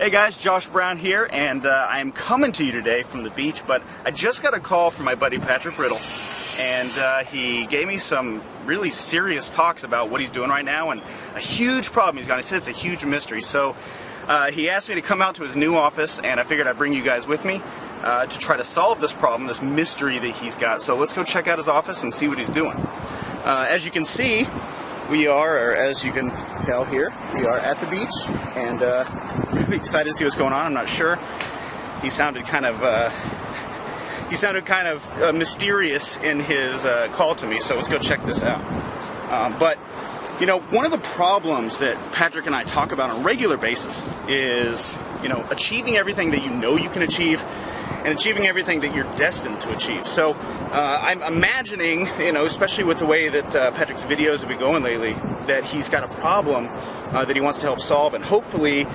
Hey guys, Josh Brown here, and I'm coming to you today from the beach, but I just got a call from my buddy Patrick Riddle, and he gave me some really serious talks about what he's doing right now and a huge problem he's got. He said it's a huge mystery, so he asked me to come out to his new office, and I figured I'd bring you guys with me to try to solve this problem, this mystery that he's got. So let's go check out his office and see what he's doing. As you can see, we are, or as you can tell here, we are at the beach, and really excited to see what's going on. I'm not sure. He sounded kind of mysterious in his call to me, so let's go check this out. But you know, one of the problems that Patrick and I talk about on a regular basis is, you know, achieving everything that you know you can achieve and achieving everything that you're destined to achieve. So I'm imagining, you know, especially with the way that Patrick's videos have been going lately, that he's got a problem that he wants to help solve, and hopefully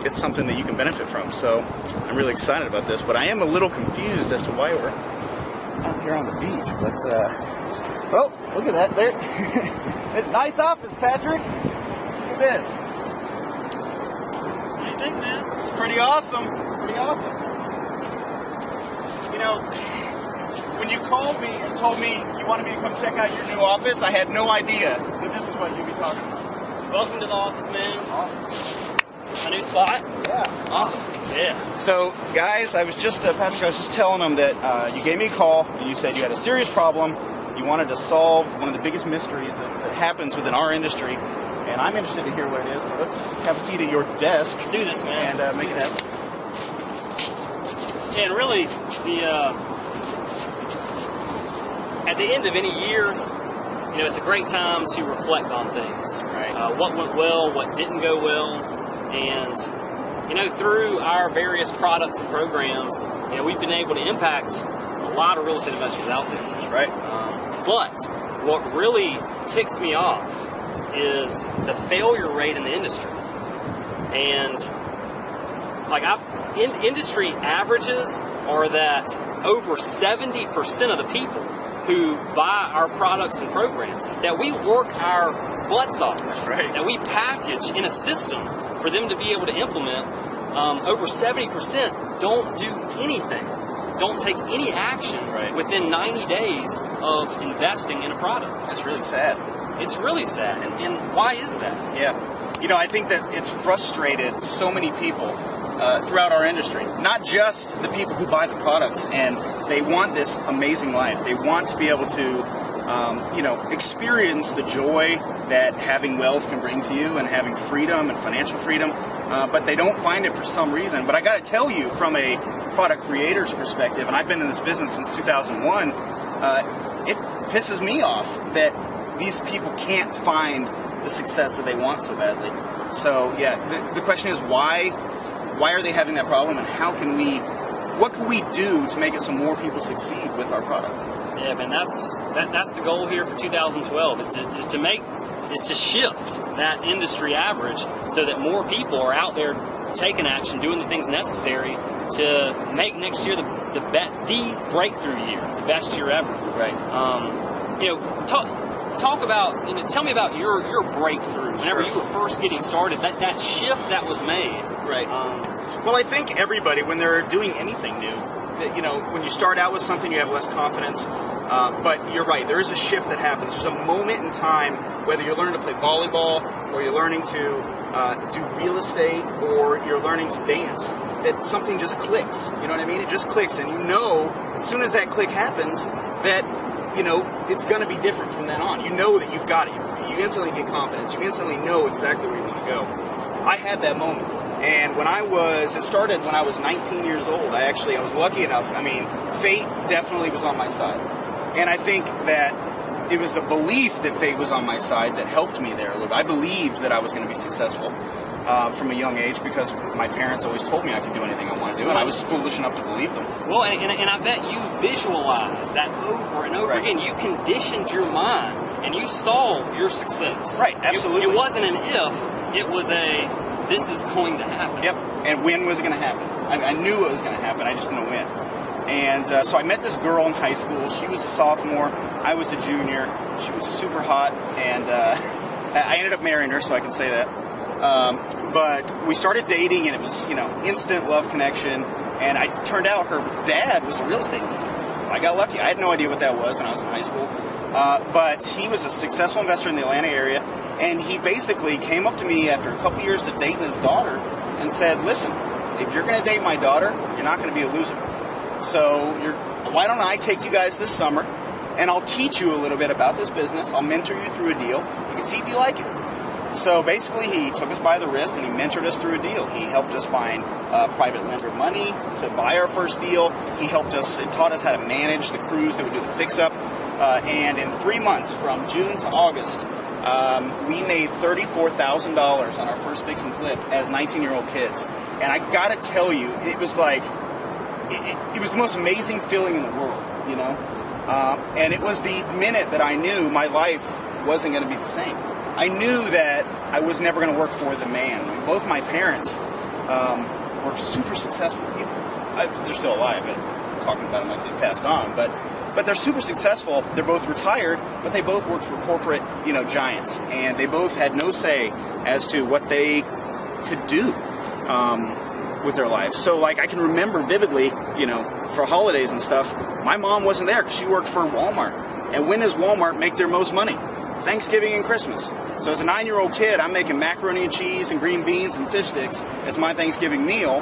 it's something that you can benefit from. So I'm really excited about this, but I am a little confused as to why we're out here on the beach. But oh, look at that there. Nice office, Patrick. Look at this. What do you think, man? It's pretty awesome. Pretty awesome. You know, when you called me and told me you wanted me to come check out your new office, I had no idea that this is what you'd be talking about. Welcome to the office, man. Awesome. A new spot? Yeah. Awesome. Yeah. So, guys, I was just, Patrick, I was just telling them that you gave me a call and you said you had a serious problem. You wanted to solve one of the biggest mysteries that happens within our industry. And I'm interested to hear what it is. So let's have a seat at your desk. Let's do this, man. And make it happen. And really, at the end of any year, you know, it's a great time to reflect on things. Right. What went well, what didn't go well, and you know, through our various products and programs, you know, we've been able to impact a lot of real estate investors out there. That's right. But what really ticks me off is the failure rate in the industry. And like industry averages are that over 70% of the people who buy our products and programs, that we work our butts off, right, that we package in a system for them to be able to implement, over 70% don't do anything, don't take any action within 90 days of investing in a product. That's really sad. It's really sad. And why is that? Yeah. You know, I think that it's frustrated so many people throughout our industry. Not just the people who buy the products, and they want this amazing life. They want to be able to, you know, experience the joy that having wealth can bring to you and having freedom and financial freedom, but they don't find it for some reason. But I got to tell you, from a product creator's perspective, and I've been in this business since 2001, it pisses me off that these people can't find the success that they want so badly. So yeah, the question is why are they having that problem, and what can we do to make it so more people succeed with our products? Yeah, man, that's the goal here for 2012 is to shift that industry average so that more people are out there taking action, doing the things necessary to make next year the breakthrough year, the best year ever. Right. You know, talk about, you know, tell me about your breakthrough whenever you were first getting started, that shift that was made. Right. Well, I think everybody, when they're doing anything new, you know, when you start out with something, you have less confidence. But you're right, there is a shift that happens. There's a moment in time, whether you're learning to play volleyball, or you're learning to do real estate, or you're learning to dance, that something just clicks. You know what I mean? It just clicks, and you know, as soon as that click happens, that, you know, it's going to be different from then on. You know that you've got it. You instantly get confidence. You instantly know exactly where you want to go. I had that moment. And it started when I was 19 years old. I was lucky enough. I mean, fate definitely was on my side. And I think that it was the belief that fate was on my side that helped me there a little bit. I believed that I was going to be successful from a young age because my parents always told me I could do anything I want to do, and I was foolish enough to believe them. Well, and I bet you visualized that over and over again. You conditioned your mind, and you saw your success. Right, absolutely. It wasn't an if, it was a this is going to happen. Yep, and when was it going to happen? I knew it was going to happen, I just didn't know when. And so I met this girl in high school. She was a sophomore, I was a junior. She was super hot, and I ended up marrying her, so I can say that. But we started dating, and it was, instant love connection. And turned out her dad was a real estate investor. I got lucky. I had no idea what that was when I was in high school. But he was a successful investor in the Atlanta area. And he basically came up to me after a couple years of dating his daughter and said, listen, if you're going to date my daughter, you're not going to be a loser. So why don't I take you guys this summer, and I'll teach you a little bit about this business. I'll mentor you through a deal. You can see if you like it. So basically, he took us by the wrist and he mentored us through a deal. He helped us find private lender money to buy our first deal. He helped us and taught us how to manage the crews that would do the fix-up. And in 3 months, from June to August, we made $34,000 on our first fix and flip as 19-year-old kids. And I got to tell you, it was like, it was the most amazing feeling in the world, And it was the minute that I knew my life wasn't going to be the same. I knew that I was never going to work for the man. I mean, both my parents were super successful people. They're still alive. I'm talking about them like they passed on, but they're super successful. They're both retired, but they both worked for corporate, giants, and they both had no say as to what they could do with their lives. So, I can remember vividly, for holidays and stuff, my mom wasn't there because she worked for Walmart. And when does Walmart make their most money? Thanksgiving and Christmas. So as a 9-year-old kid, I'm making macaroni and cheese and green beans and fish sticks as my Thanksgiving meal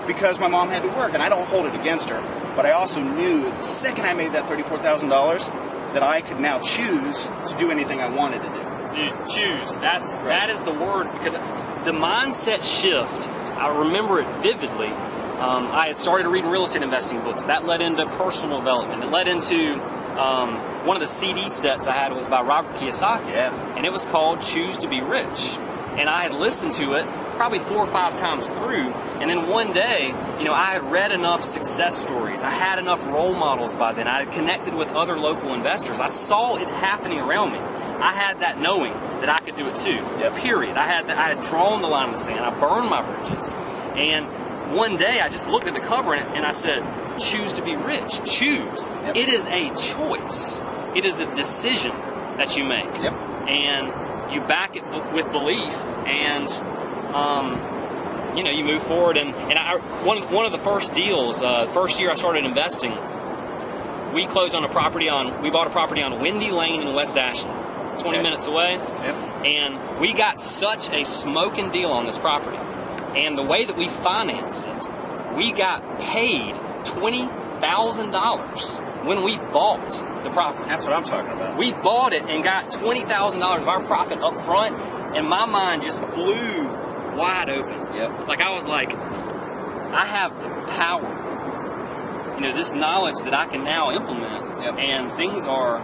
because my mom had to work, and I don't hold it against her. But I also knew the second I made that $34,000 that I could now choose to do anything I wanted to do. Dude, choose. That is the word, because the mindset shift, I remember it vividly. I had started reading real estate investing books. That led into personal development. It led into one of the CD sets I had was by Robert Kiyosaki, and it was called Choose to Be Rich. And I had listened to it probably 4 or 5 times through, and then one day, I had read enough success stories. I had enough role models by then. I had connected with other local investors. I saw it happening around me. I had that knowing that I could do it too. Period. I had drawn the line in the sand. I burned my bridges. And one day I just looked at the cover and I said, choose to be rich. Choose. It is a choice. It is a decision that you make. And you back it with belief, and you move forward. And one of the first deals, first year I started investing, we bought a property on Windy Lane in West Ashland, 20 minutes away. And we got such a smoking deal on this property. And the way that we financed it, we got paid $20,000 when we bought the property. That's what I'm talking about. We bought it and got $20,000 of our profit up front, and my mind just blew wide open. I was like, I have the power. This knowledge that I can now implement, and things are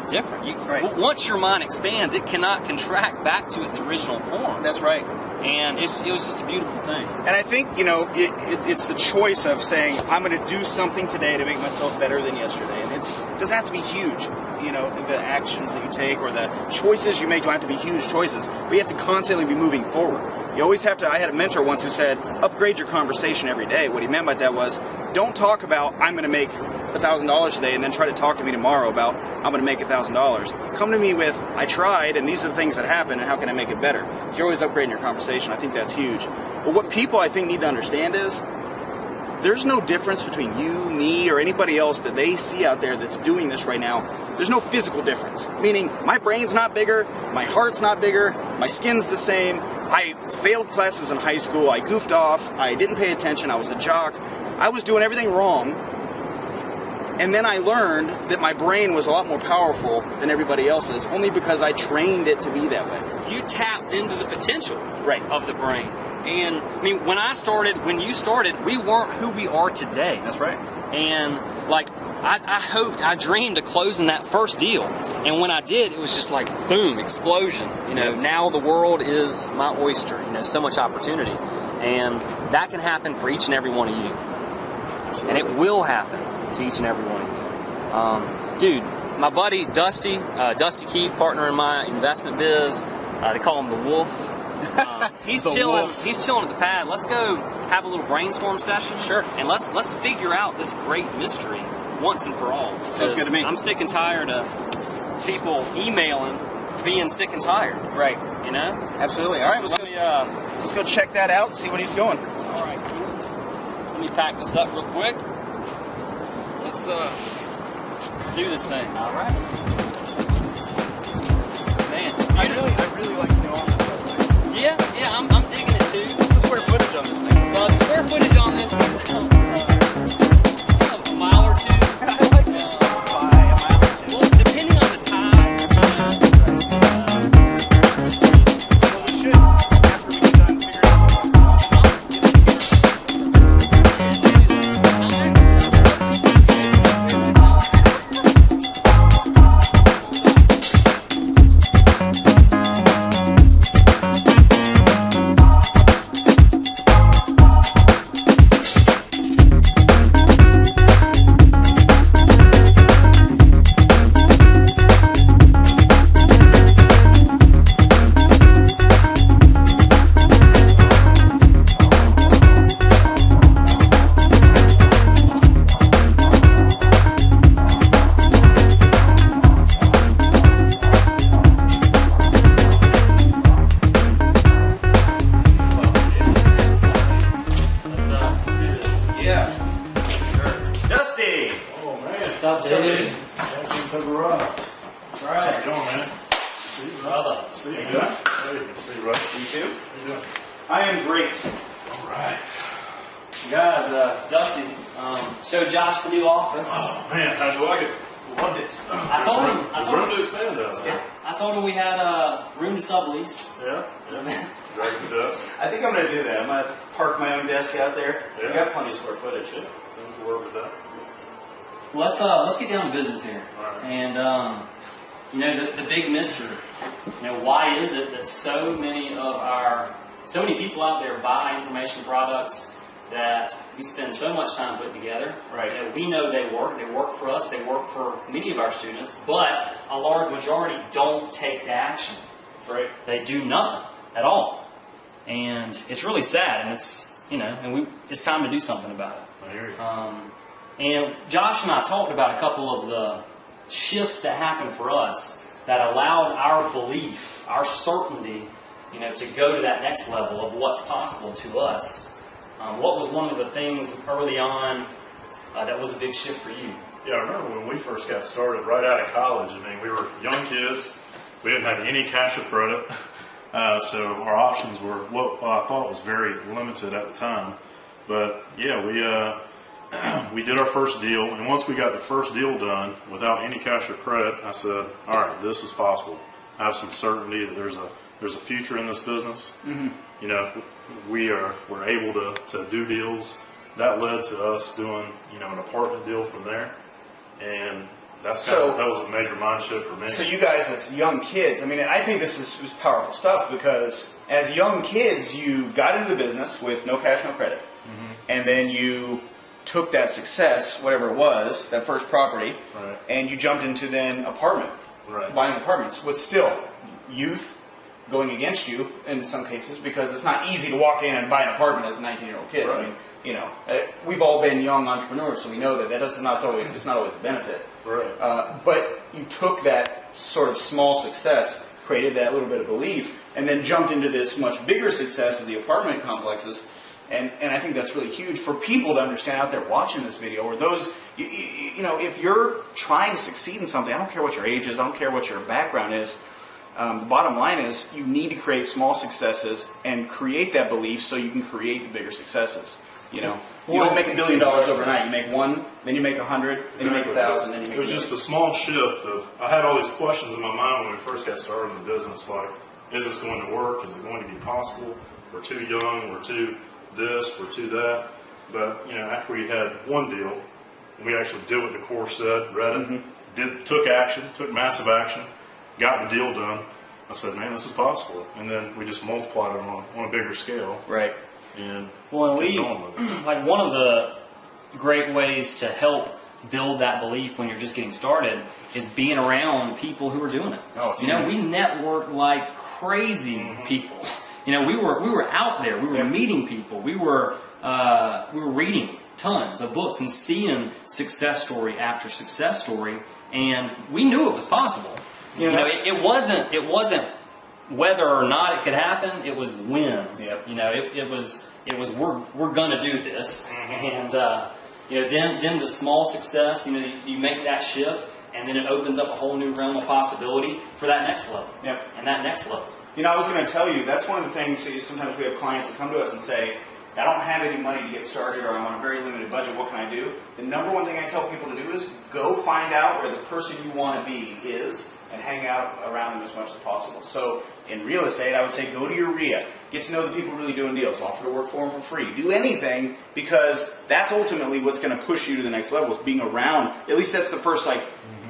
different. Once your mind expands, it cannot contract back to its original form. That's right. And it was just a beautiful thing. And I think, it's the choice of saying, I'm going to do something today to make myself better than yesterday. And it doesn't have to be huge. The actions that you take or the choices you make don't have to be huge choices. But you have to constantly be moving forward. You always have to. I had a mentor once who said, upgrade your conversation every day. What he meant by that was, don't talk about, I'm going to make $1,000 today, and then try to talk to me tomorrow about, I'm going to make $1,000. Come to me with, I tried, and these are the things that happened, and how can I make it better? So you're always upgrading your conversation. I think that's huge. But what people, I think, need to understand is, there's no difference between you, me, or anybody else that they see out there that's doing this right now. There's no physical difference. Meaning, my brain's not bigger, my heart's not bigger, my skin's the same. I failed classes in high school, I goofed off, I didn't pay attention, I was a jock. I was doing everything wrong. And then I learned that my brain was a lot more powerful than everybody else's, only because I trained it to be that way. You tapped into the potential of the brain. And when you started, we weren't who we are today. That's right. And I dreamed of closing that first deal. And when I did, it was just like, boom, explosion. Now the world is my oyster. So much opportunity. And that can happen for each and every one of you. Absolutely. And it will happen to each and every one of you. Dude, my buddy Dusty Keefe, partner in my investment biz, they call him the Wolf. He's chilling. He's chilling at the pad. Let's go have a little brainstorm session. Sure. And let's figure out this great mystery once and for all. Sounds good to me. I'm sick and tired of people emailing, being sick and tired. Right. You know? Absolutely. All right, So let's go check that out and see what he's going. All right, cool. Let me pack this up real quick. Let's do this thing. All right. Man, I really like the office. yeah, I'm digging it too. What's the square footage on this thing? The square footage on this is a mile or two. I like that. By a mile or two. Well, depending on the tide. Well, we should, after we get done figuring out Dusty! Oh man. What's up, dude? Champions have arrived. That's right. How's it going, man? See you, Brother. See you, good. Hey, good to see you, Russ. You too? How you doing? I am great. All right. Guys, Dusty showed Josh the new office. Oh man, how'd you like it? Loved it. I told him. There's room to expand down there. I told him we had room to sublease. Yeah. Drag the desk. I think I'm going to do that. I'm going to park my own desk out there. Yeah. We got plenty of square footage. Yeah. We'll work with that. Let's get down to business here. All right. And you know the big mystery. You know, why is it that so many people out there buy information products that we spend so much time putting together? Right. You know, we know they work for us, they work for many of our students, but a large majority don't take the action. Right. They do nothing at all, and it's really sad. And it's time to do something about it. I hear you. And Josh and I talked about a couple of the shifts that happened for us that allowed our belief, our certainty, to go to that next level of what's possible to us. What was one of the things early on that was a big shift for you? Yeah, I remember when we first got started, right out of college. I mean, we were young kids. We didn't have any cash or credit, so our options were what I thought was very limited at the time. But yeah, we did our first deal, and once we got the first deal done without any cash or credit, I said, "All right, this is possible. I have some certainty that there's a future in this business." Mm-hmm. We're able to do deals. That led to us doing an apartment deal from there, and that was a major mind shift for me. So you guys as young kids, I mean, I think this is powerful stuff because as young kids, you got into the business with no cash, no credit. Mm-hmm. And then you took that success, whatever it was, that first property, Right. and you jumped into then Right. buying apartments. But still, youth going against you in some cases because it's not easy to walk in and buy an apartment as a 19-year-old kid. Right. I mean, we've all been young entrepreneurs, so we know that it's not always a benefit. Right. But you took that sort of small success, created that little bit of belief, and then jumped into this much bigger success of the apartment complexes. And I think that's really huge for people to understand out there watching this video, or those, if you're trying to succeed in something, I don't care what your age is, I don't care what your background is, the bottom line is you need to create small successes and create that belief so you can create the bigger successes. You don't make $1 billion overnight. You make one, then you make 100, then you make 1,000, then you make. It was just a small shift of I had all these questions in my mind when we first got started in the business, like, is this going to work? Is it going to be possible? We're too young. We're too this. We're too that. But after we had one deal, we actually did what the course said, read it, took action, took massive action, got the deal done. I said, man, this is possible. And then we just multiplied it on a bigger scale. Right. And Well, kept going with it. like one of the great ways to help build that belief when you're just getting started is being around people who are doing it. Oh, it's we networked like crazy people. We were out there. We were meeting people. We were reading tons of books and seeing success story after success story, and we knew it was possible. It wasn't whether or not it could happen, it was when. Yep. You know, it was we're gonna do this, and you know, then the small success, you know, you make that shift, and then it opens up a whole new realm of possibility for that next level. Yep. And that next level. You know, I was going to tell you, that's one of the things, sometimes we have clients that come to us and say, I don't have any money to get started, or I'm on a very limited budget, what can I do? The number one thing I tell people to do is go find out where the person you want to be is and hang out around them as much as possible. So in real estate, I would say go to your RIA. Get to know the people really doing deals. Offer to work for them for free. Do anything, because that's ultimately what's going to push you to the next level, is being around. At least that's the first, like,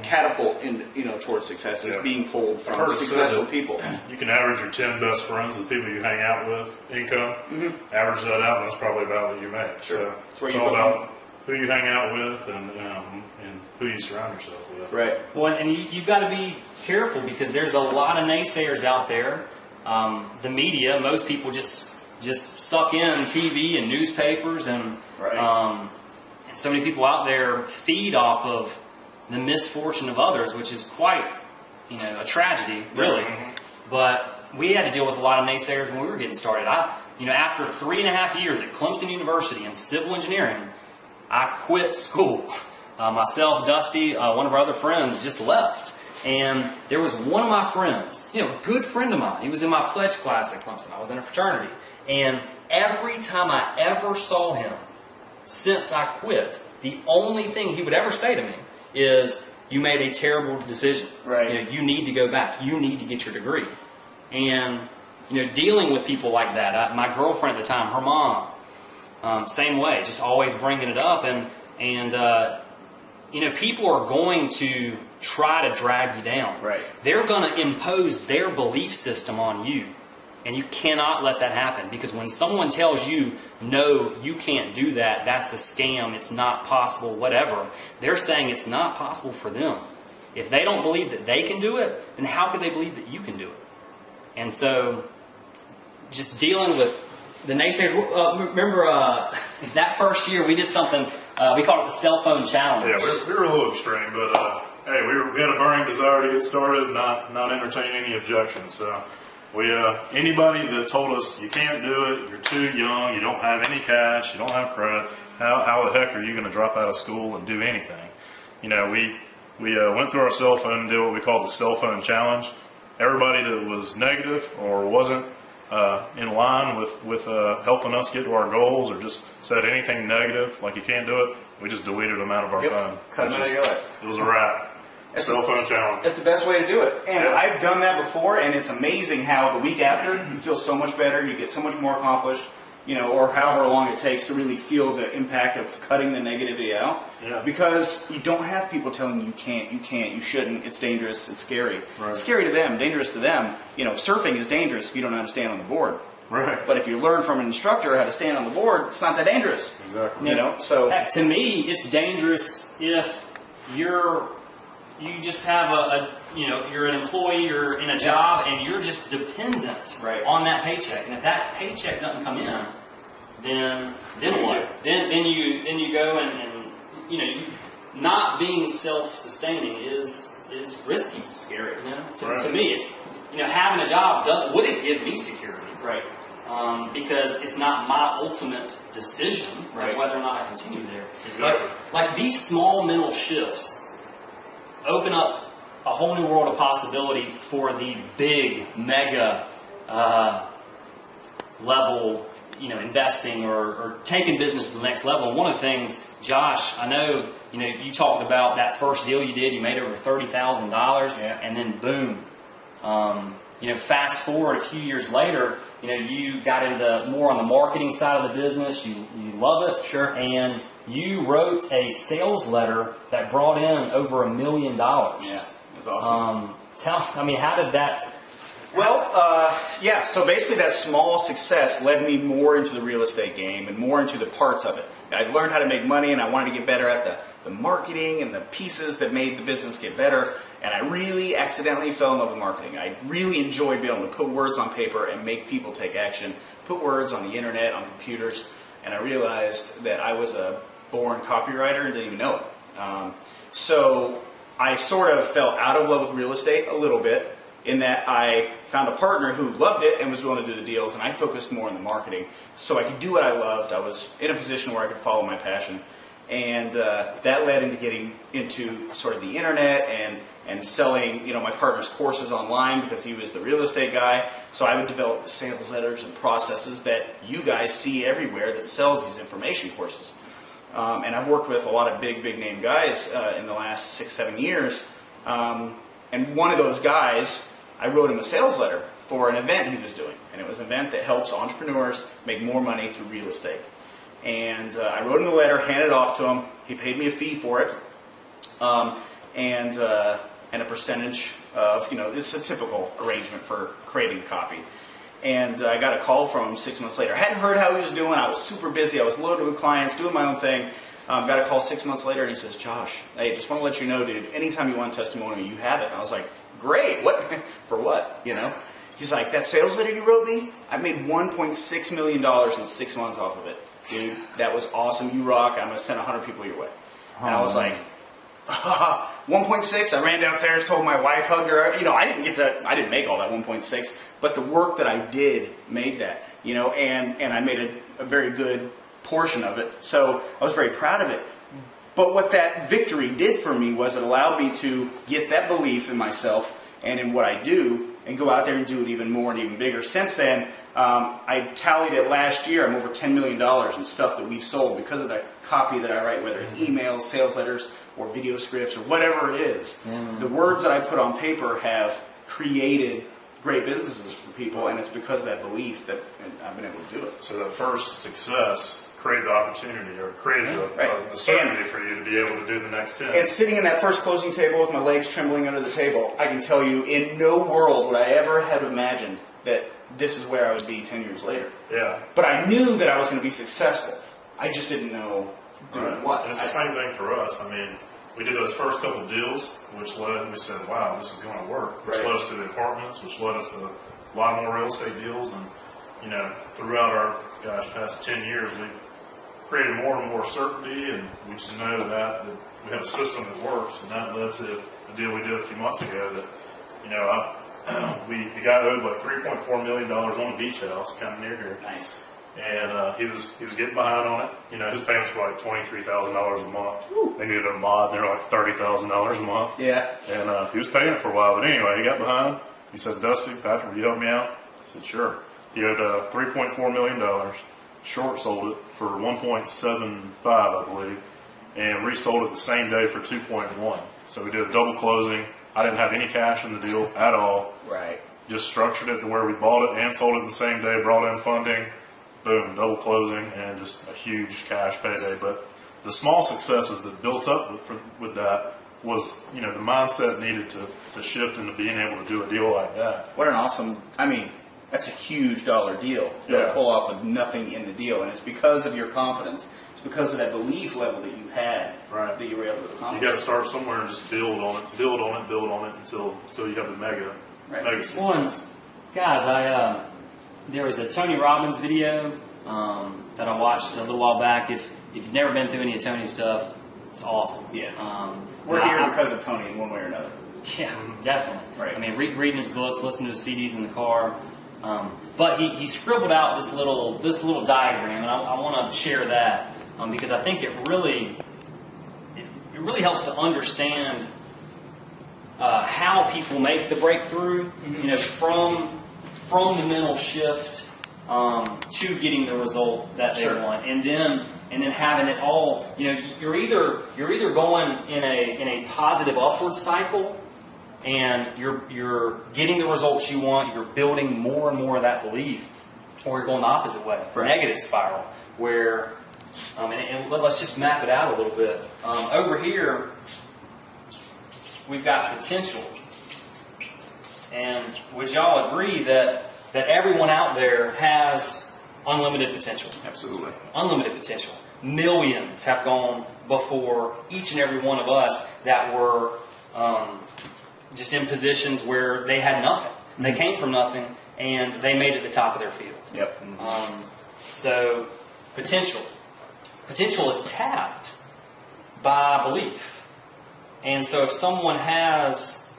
catapult in, you know, towards success, is being pulled from successful people. You can average your 10 best friends, the people you hang out with, income. Average that out, and that's probably about what you make. Sure. So it's all about who you hang out with and who you surround yourself with. Right. Well, and you've got to be careful, because there's a lot of naysayers out there. The media, most people just suck in TV and newspapers, and and so many people out there feed off of the misfortune of others, which is quite, you know, a tragedy, really. But we had to deal with a lot of naysayers when we were getting started. You know, after 3.5 years at Clemson University in civil engineering, I quit school. Myself, Dusty, one of our other friends just left. And there was one of my friends, you know, a good friend of mine. He was in my pledge class at Clemson. I was in a fraternity. And every time I ever saw him since I quit, the only thing he would ever say to me is, you made a terrible decision. Right. You know, you need to go back. You need to get your degree. And, you know, dealing with people like that, my girlfriend at the time, her mom, same way, just always bringing it up. And you know, people are going to try to drag you down. Right. They're going to impose their belief system on you. And you cannot let that happen, because when someone tells you, no, you can't do that, that's a scam, it's not possible, whatever, they're saying it's not possible for them. If they don't believe that they can do it, then how could they believe that you can do it? And so, just dealing with the naysayers. Remember that first year we did something, we called it the cell phone challenge. Yeah, we were a little extreme, but hey, we had a burning desire to get started, not entertain any objections. So anybody that told us you can't do it, you're too young, you don't have any cash, you don't have credit, how the heck are you going to drop out of school and do anything? You know, we went through our cell phone and did what we called the cell phone challenge. Everybody that was negative or wasn't in line with helping us get to our goals, or just said anything negative, like you can't do it, we just deleted them out of our phone. Cut them out of your life. It was a wrap. Cell phone challenge. That's the best way to do it. And I've done that before, and it's amazing how the week after you feel so much better, you get so much more accomplished, you know, or however long it takes to really feel the impact of cutting the negativity out. Yeah. Because you don't have people telling you can't, you shouldn't, it's dangerous, it's scary. Right. It's scary to them, dangerous to them. You know, surfing is dangerous if you don't know how to stand on the board. Right. But if you learn from an instructor how to stand on the board, it's not that dangerous. Exactly. You know, so Heck, to me, it's dangerous if you just have you're an employee, you're in a job, and you're just dependent on that paycheck. And if that paycheck doesn't come in, then what? Then you go and you know, not being self-sustaining is risky, scary. You know, to me, it's, you know, having a job wouldn't give me security, right. Because it's not my ultimate decision of whether or not I continue there. Exactly. Like these small mental shifts open up a whole new world of possibility for the big, mega level, you know, investing or taking business to the next level. And one of the things, Josh, I know, you know, you talked about that first deal you did. You made over $30,000, and then boom. You know, fast forward a few years later, you know, you got into more on the marketing side of the business. You love it, sure, and you wrote a sales letter that brought in over $1 million. Yeah, it was awesome. How did that? Well, so basically that small success led me more into the real estate game and more into the parts of it. I learned how to make money, and I wanted to get better at the marketing and the pieces that made the business get better. And I really accidentally fell in love with marketing. I really enjoyed being able to put words on paper and make people take action, put words on the internet, on computers. And I realized that I was a born copywriter and didn't even know it. So I sort of fell out of love with real estate a little bit. in that I found a partner who loved it and was willing to do the deals, and I focused more on the marketing so I could do what I loved. I was in a position where I could follow my passion, and that led into getting into sort of the internet and selling, my partner's courses online because he was the real estate guy. So I would develop the sales letters and processes that you guys see everywhere that sells these information courses. And I've worked with a lot of big name guys in the last 6-7 years. And one of those guys, I wrote him a sales letter for an event he was doing. And it was an event that helps entrepreneurs make more money through real estate. And I wrote him the letter, handed it off to him. He paid me a fee for it. And a percentage of, it's a typical arrangement for creating a copy. And I got a call from him 6 months later. I hadn't heard how he was doing. I was super busy. I was loaded with clients, doing my own thing. Got a call 6 months later, and he says, Josh, hey, just want to let you know, dude, anytime you want a testimonial, you have it. And I was like, great. What? For what? He's like, that sales letter you wrote me, I made $1.6 million in 6 months off of it. Dude, that was awesome. You rock. I'm going to send 100 people your way. And I was like, 1.6. I ran downstairs, told my wife, hugged her. I didn't make all that 1.6, but the work that I did made that, and I made a very good portion of it. So I was very proud of it. But what that victory did for me was it allowed me to get that belief in myself and in what I do and go out there and do it even more and even bigger. Since then, I tallied it last year. I'm over $10 million in stuff that we've sold because of the copy that I write, whether it's emails, sales letters, or video scripts, or whatever it is. The words that I put on paper have created great businesses for people, and it's because of that belief that I've been able to do it. So that first success created the opportunity, or created the certainty for you to be able to do the next 10. And sitting in that first closing table with my legs trembling under the table, I can tell you, in no world would I ever have imagined that this is where I would be 10 years later. Yeah. But I knew that I was going to be successful. I just didn't know doing what. And it's the same thing for us. We did those first couple deals, which led, we said, wow, this is going to work, which led us to the apartments, which led us to a lot more real estate deals. And, throughout our, past 10 years, we've created more and more certainty, and we just know that we have a system that works, and that led to the deal we did a few months ago that, the guy owed like $3.4 million on a beach house kind of near here. Nice. And he was getting behind on it. His payments were like $23,000 a month. Woo. They knew their mod, they were like $30,000 a month. Yeah. And he was paying it for a while, but anyway, he got behind. He said, Dusty, Patrick, will you help me out? I said, sure. He owed $3.4 million. Short sold it for 1.75, I believe, and resold it the same day for 2.1. So we did a double closing. I didn't have any cash in the deal at all. Right. Just structured it to where we bought it and sold it the same day, brought in funding, boom, double closing, and just a huge cash payday. But the small successes that built up with that was, the mindset needed to shift into being able to do a deal like that. What an awesome, that's a huge dollar deal to pull off with nothing in the deal. And it's because of your confidence. It's because of that belief level that you had that you were able to accomplish. You got to start somewhere and just build on it until you have the mega success. Guys, there was a Tony Robbins video that I watched a little while back. If you've never been through any of Tony's stuff, it's awesome. Yeah. We're here because of Tony in one way or another. Yeah, definitely. Right. Reading his books, listening to his CDs in the car. But he scribbled out this little diagram, and I want to share that because I think it really helps to understand how people make the breakthrough. From the mental shift to getting the result that they want, and then having it all. You're either going in a positive upward cycle, and you're getting the results you want. You're building more and more of that belief, or you're going the opposite way, negative spiral, where and let's just map it out a little bit. Over here, we've got potential. And would y'all agree that everyone out there has unlimited potential? Absolutely. Unlimited potential. Millions have gone before each and every one of us that were just in positions where they had nothing. Mm-hmm. They came from nothing, and they made it the top of their field. Yep. So potential. Potential is tapped by belief. And so if someone has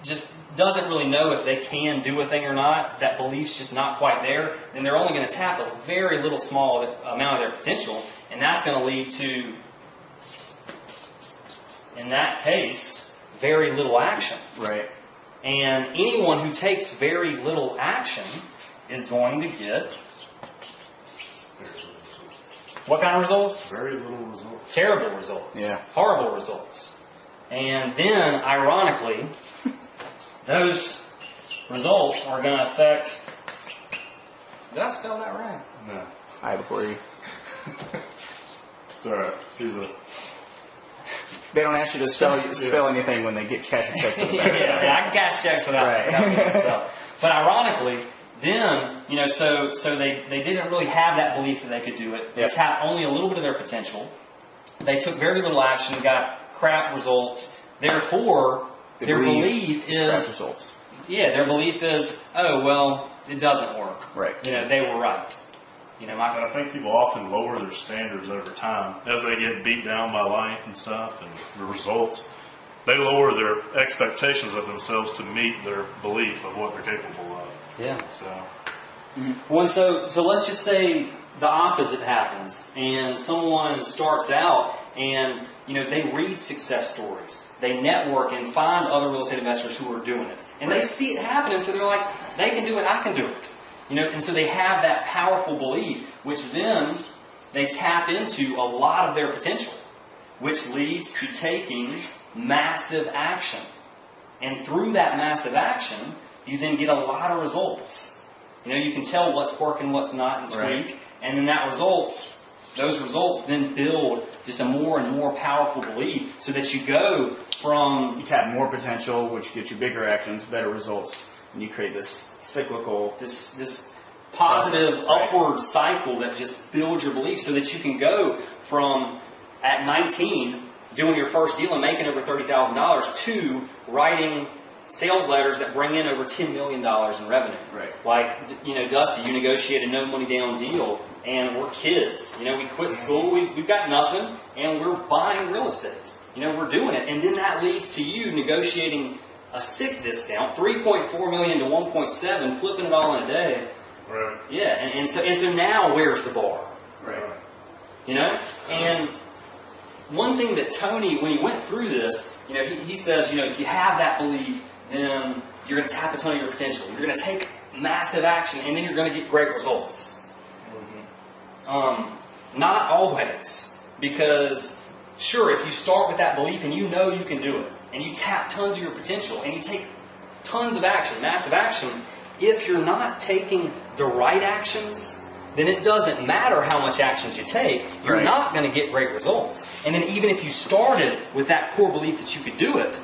just doesn't really know if they can do a thing or not, that belief's just not quite there, then they're only going to tap a very little small amount of their potential, and that's going to lead to, in that case, very little action. Right. And anyone who takes very little action is going to get what kind of results? Very little results. Terrible results. Yeah. Horrible results. And then, ironically, those results are going to affect. Did I spell that right? No. Hi before you. It's all right. They don't ask you to spell anything when they get cash and checks in the bank. yeah, I can cash checks without being able to spell. But ironically, then, so they didn't really have that belief that they could do it. They tapped only a little bit of their potential. They took very little action, got crap results. Therefore, their belief is crap results. Yeah, their belief is, oh well, it doesn't work. Right. They were right. I think people often lower their standards over time as they get beat down by life and stuff and the results. They lower their expectations of themselves to meet their belief of what they're capable of. Yeah. So. Well, so let's just say the opposite happens, and someone starts out and they read success stories, they network and find other real estate investors who are doing it, and they see it happening. So they're like, they can do it, I can do it. And so they have that powerful belief, which then they tap into a lot of their potential, which leads to taking massive action. And through that massive action, you then get a lot of results. You can tell what's working, what's not, and tweak. Right. And then those results then build just a more and more powerful belief, so that you go from... You tap more potential, which gets you bigger actions, better results, and you create this cyclical... This positive upward cycle that just builds your belief, so that you can go from, at 19, doing your first deal and making over $30,000 to writing sales letters that bring in over $10 million in revenue. Right. Like, Dusty, you negotiated a no money down deal, and we're kids. We quit school, we've got nothing, and we're buying real estate. We're doing it. And then that leads to you negotiating a sick discount, $3.4 million to $1.7, flipping it all in a day. Right. Yeah, and so now where's the bar? Right. And one thing that Tony, when he went through this, he says, if you have that belief, then you're going to tap a ton of your potential. You're going to take massive action, and then you're going to get great results. Mm-hmm. Not always, because sure, if you start with that belief and you can do it, and you tap tons of your potential, and you take tons of action, massive action, if you're not taking the right actions, then it doesn't matter how much actions you take, you're not going to get great results. And then even if you started with that core belief that you could do it,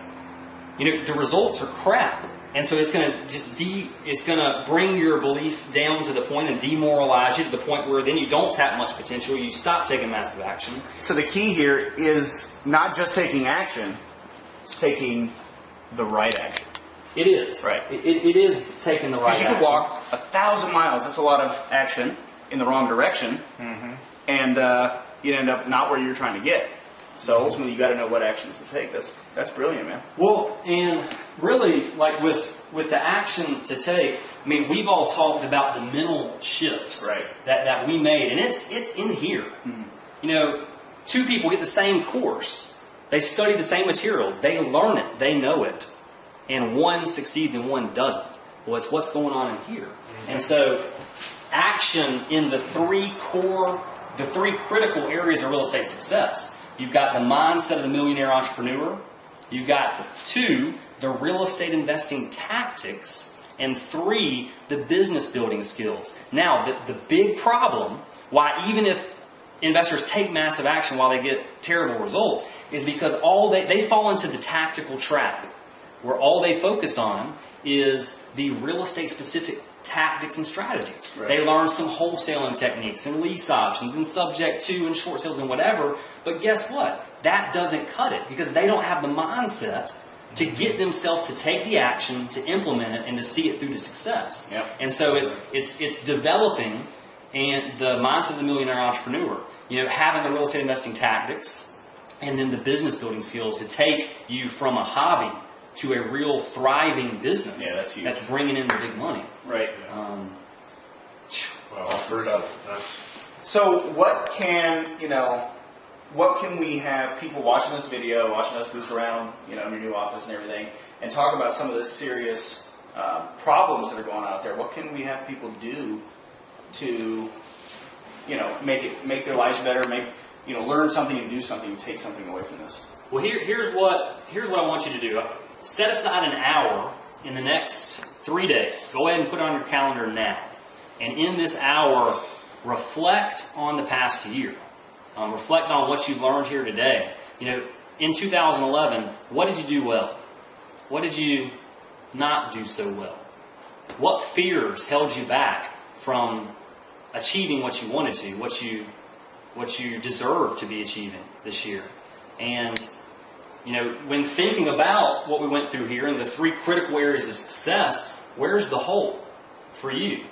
the results are crap. And so it's going to it's going to bring your belief down to the point and demoralize you to the point where then you don't tap much potential, you stop taking massive action. So the key here is not just taking action, it's taking the right action. It is. Right. It is taking the right action. Because you could walk 1,000 miles, that's a lot of action in the wrong direction, and you end up not where you're trying to get. So ultimately, you got to know what actions to take. That's brilliant, man. Well, and really, like with the action to take, we've all talked about the mental shifts that we made, and it's in here. Mm-hmm. Two people get the same course, they study the same material, they learn it, they know it, and one succeeds and one doesn't. Well, it's what's going on in here, and so action in the three critical areas of real estate success. You've got the mindset of the millionaire entrepreneur. You've got 2, the real estate investing tactics. And 3, the business building skills. Now, the big problem, why even if investors take massive action while they get terrible results, is because they fall into the tactical trap, where all they focus on is the real estate specific tactics and strategies. Right. They learn some wholesaling techniques and lease options and subject to and short sales and whatever. But guess what? That doesn't cut it, because they don't have the mindset to get themselves to take the action, to implement it, and to see it through to success. Yep. And so it's developing and the mindset of the millionaire entrepreneur. Having the real estate investing tactics and then the business building skills to take you from a hobby to a real thriving business. Yeah, that's huge. That's bringing in the big money. Right. Well, that's So what can we have people watching this video, watching us goof around, in your new office and everything, and talk about some of the serious problems that are going on out there? What can we have people do to, make their lives better, learn something and do something and take something away from this? Well, here's what I want you to do. Set aside an hour in the next 3 days. Go ahead and put it on your calendar now. And in this hour, reflect on the past year. Reflect on what you've learned here today. In 2011, what did you do well? What did you not do so well? What fears held you back from achieving what you wanted to, what you deserve to be achieving this year? And when thinking about what we went through here and the 3 critical areas of success, where's the hole for you?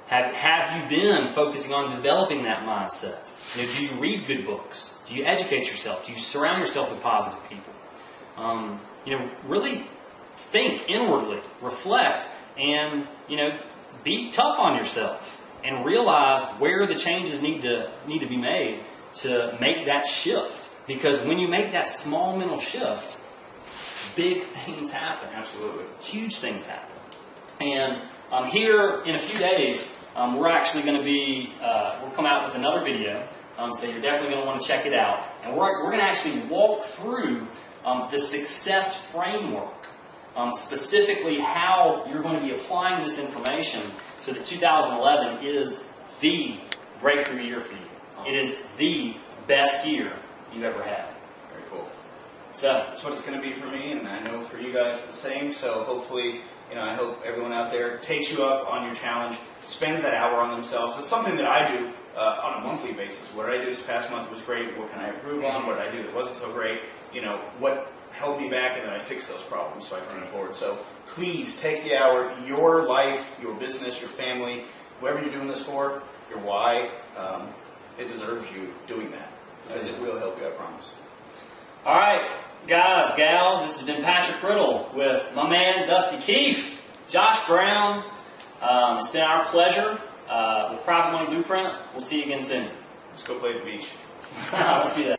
Have you been focusing on developing that mindset? Do you read good books? Do you educate yourself? Do you surround yourself with positive people? Really think inwardly, reflect, and be tough on yourself and realize where the changes need to be made to make that shift. Because when you make that small mental shift, big things happen. Absolutely. Huge things happen. And here in a few days, we're actually going to we'll come out with another video. So you're definitely going to want to check it out. And we're going to actually walk through the success framework, specifically how you're going to be applying this information so that 2011 is the breakthrough year for you. Awesome. It is the best year you've ever had. Very cool. So that's what it's going to be for me, and I know for you guys the same. So hopefully, I hope everyone out there takes you up on your challenge, spends that hour on themselves. It's something that I do on a monthly basis. What did I do this past month was great. What can I improve on? What did I do that wasn't so great? What held me back, and then I fix those problems so I can run forward. So please take the hour. Your life, your business, your family, whoever you're doing this for, your why, it deserves you doing that. Because it will help you, I promise. All right, guys, gals, this has been Patrick Riddle with my man, Dusty Keefe, Josh Brown. It's been our pleasure with Private Money Blueprint. We'll see you again soon. Let's go play at the beach. Let's do that.